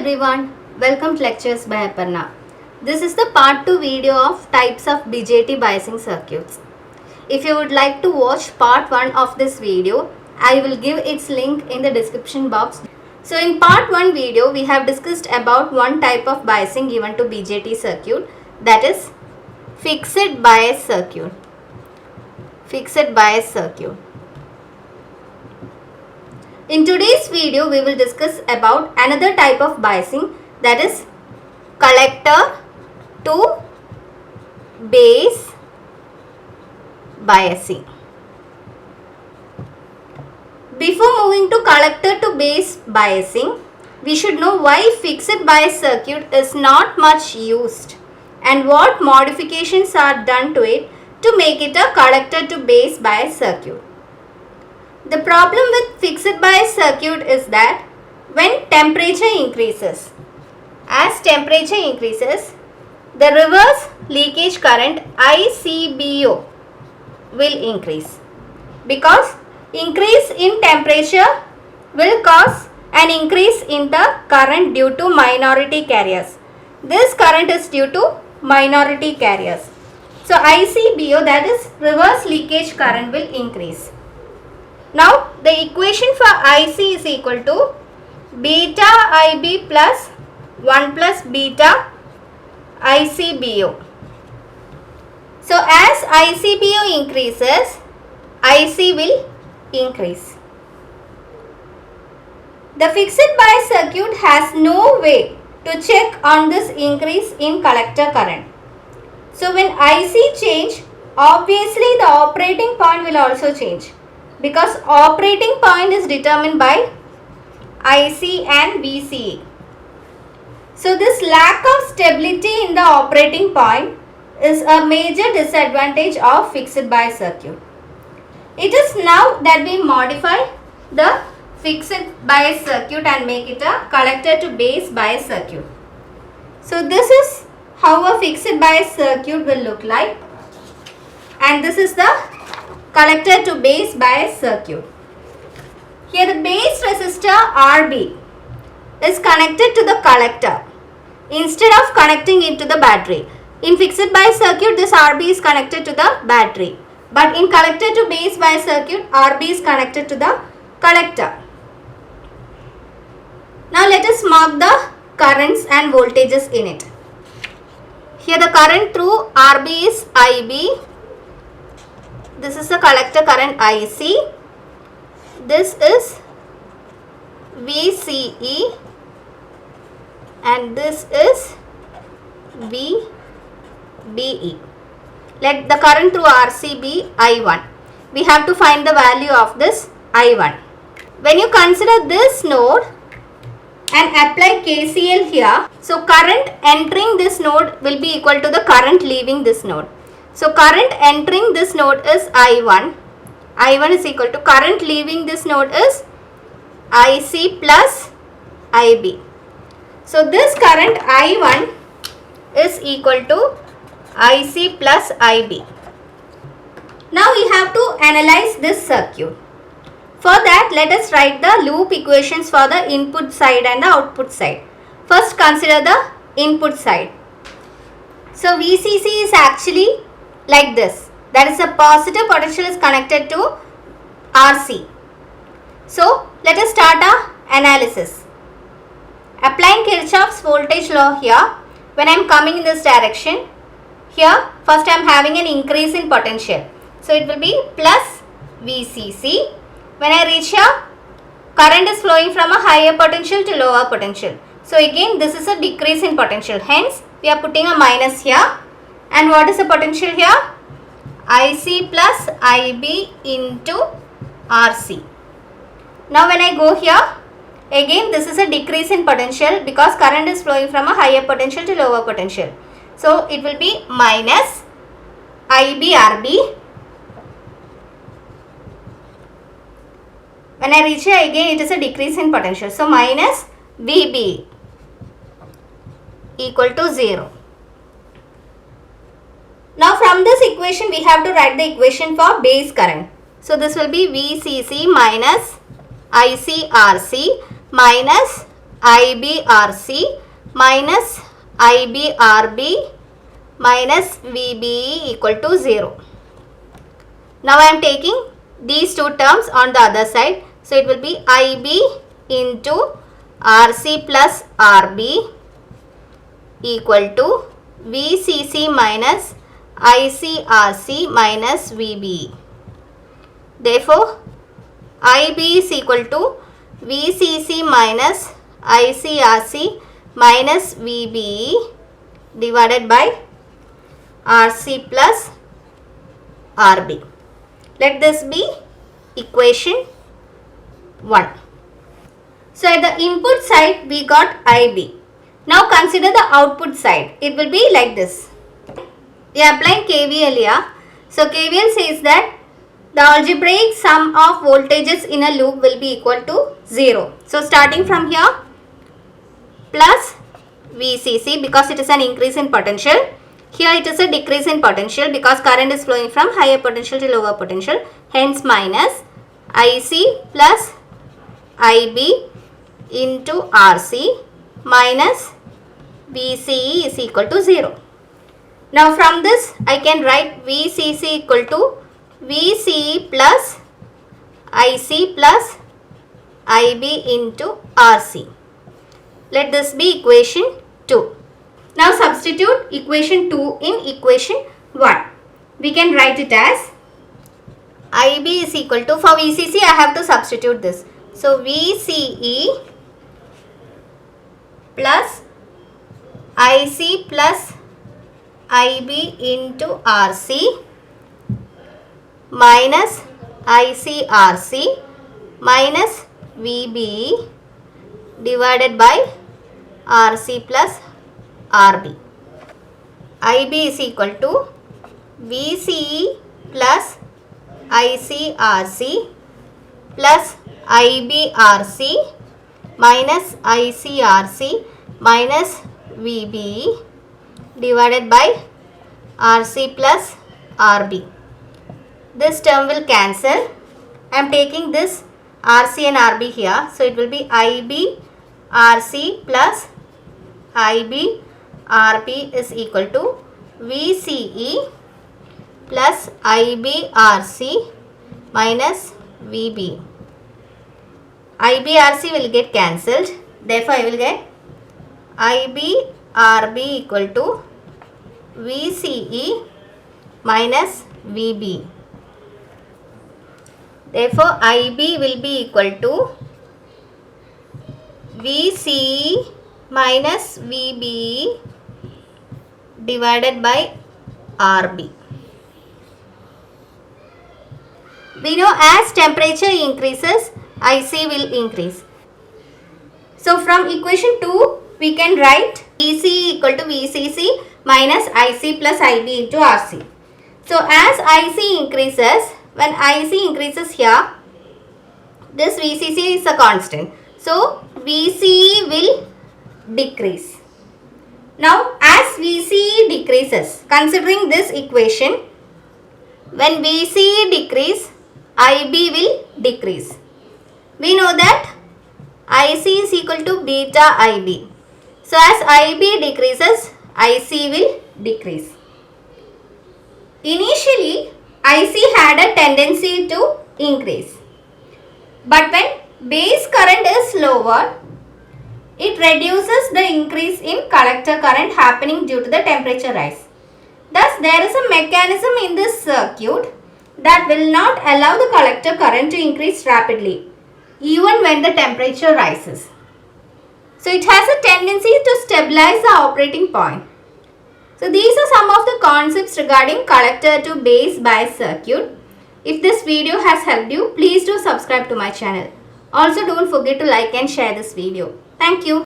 everyone, welcome to Lectures by Aparna. This is the part 2 video of types of BJT biasing circuits. If you would like to watch part 1 of this video, I will give its link in the description box. So in part 1 video, we have discussed about one type of biasing given to BJT circuit, that is fixed bias circuit. Fixed bias circuit. In today's video, we will discuss about another type of biasing, that is collector to base biasing. Before moving to collector to base biasing, we should know why fixed bias circuit is not much used and what modifications are done to it to make it a collector to base bias circuit. The problem with fixed bias circuit is that when temperature increases, as temperature increases, the reverse leakage current ICBO will increase, because increase in temperature will cause an increase in the current due to minority carriers. This current is due to minority carriers. So ICBO, that is reverse leakage current, will increase. Now the equation for IC is equal to beta IB plus 1 plus beta ICBO. So as ICBO increases, IC will increase. The fixed bias circuit has no way to check on this increase in collector current. So when IC change, obviously the operating point will also change, because operating point is determined by IC and VCE. So this lack of stability in the operating point is a major disadvantage of fixed bias circuit. It is now that we modify the fixed bias circuit and make it a collector to base bias circuit. So this is how a fixed bias circuit will look like, and this is the collector to base bias circuit. Here the base resistor RB is connected to the collector instead of connecting it to the battery. In fixed bias circuit, this RB is connected to the battery, but in collector to base bias circuit, RB is connected to the collector. Now let us mark the currents and voltages in it. Here the current through RB is IB. This is the collector current IC. This is VCE and this is VBE. Let the current through RC be I1. We have to find the value of this I1. When you consider this node and apply KCL here, so current entering this node will be equal to the current leaving this node. So current entering this node is I1. I1 is equal to current leaving this node is IC plus IB. So this current I1 is equal to IC plus IB. Now we have to analyze this circuit. For that, let us write the loop equations for the input side and the output side. First consider the input side. So VCC is actually like this, that is, a positive potential is connected to RC. So let us start our analysis. Applying Kirchhoff's voltage law here, when I am coming in this direction, here first I am having an increase in potential. So it will be plus VCC. When I reach here, current is flowing from a higher potential to lower potential. So again this is a decrease in potential. Hence we are putting a minus here. And what is the potential here? IC plus IB into RC. Now when I go here, again this is a decrease in potential because current is flowing from a higher potential to lower potential. So it will be minus IB RB. When I reach here, again it is a decrease in potential. So minus VB equal to 0. Now from this equation we have to write the equation for base current. So this will be VCC minus ICRC minus IBRC minus IBRB minus VBE equal to 0. Now I am taking these two terms on the other side. So it will be IB into RC plus RB equal to VCC minus ICRC minus VBE. Therefore, IB is equal to VCC minus ICRC minus VBE divided by RC plus RB. Let this be equation 1. So at the input side we got IB. Now consider the output side. It will be like this. We are applying KVL here. So KVL says that the algebraic sum of voltages in a loop will be equal to 0. So starting from here, plus VCC because it is an increase in potential. Here it is a decrease in potential because current is flowing from higher potential to lower potential. Hence minus IC plus IB into RC minus VCE is equal to 0. Now from this I can write VCC equal to VCE plus IC plus IB into RC. Let this be equation 2. Now substitute equation 2 in equation 1. We can write it as IB is equal to, for VCC I have to substitute this. So VCE plus IC plus IB into RC minus ICRC minus VBE divided by RC plus RB. IB is equal to VCE plus ICRC plus IBRC minus ICRC minus VBE divided by RC plus RB. This term will cancel. I am taking this RC and RB here. So it will be IB RC plus IB RB is equal to VCE plus IB RC minus VB. IB RC will get cancelled. Therefore, I will get IB RB equal to VCE minus VB. Therefore, IB will be equal to VCE minus VB divided by RB. We know as temperature increases, IC will increase. So from equation 2, we can write VC equal to VCC minus IC plus IB into RC. So as IC increases, when IC increases here, this VCC is a constant. So VCE will decrease. Now as VCE decreases, considering this equation, when VCE decrease, IB will decrease. We know that IC is equal to beta IB. So as IB decreases, IC will decrease. Initially, IC had a tendency to increase. But when base current is lower, it reduces the increase in collector current happening due to the temperature rise. Thus, there is a mechanism in this circuit that will not allow the collector current to increase rapidly, even when the temperature rises. So, it has a tendency to stabilize the operating point. So, these are some of the concepts regarding collector to base bias circuit. If this video has helped you, please do subscribe to my channel. Also, don't forget to like and share this video. Thank you.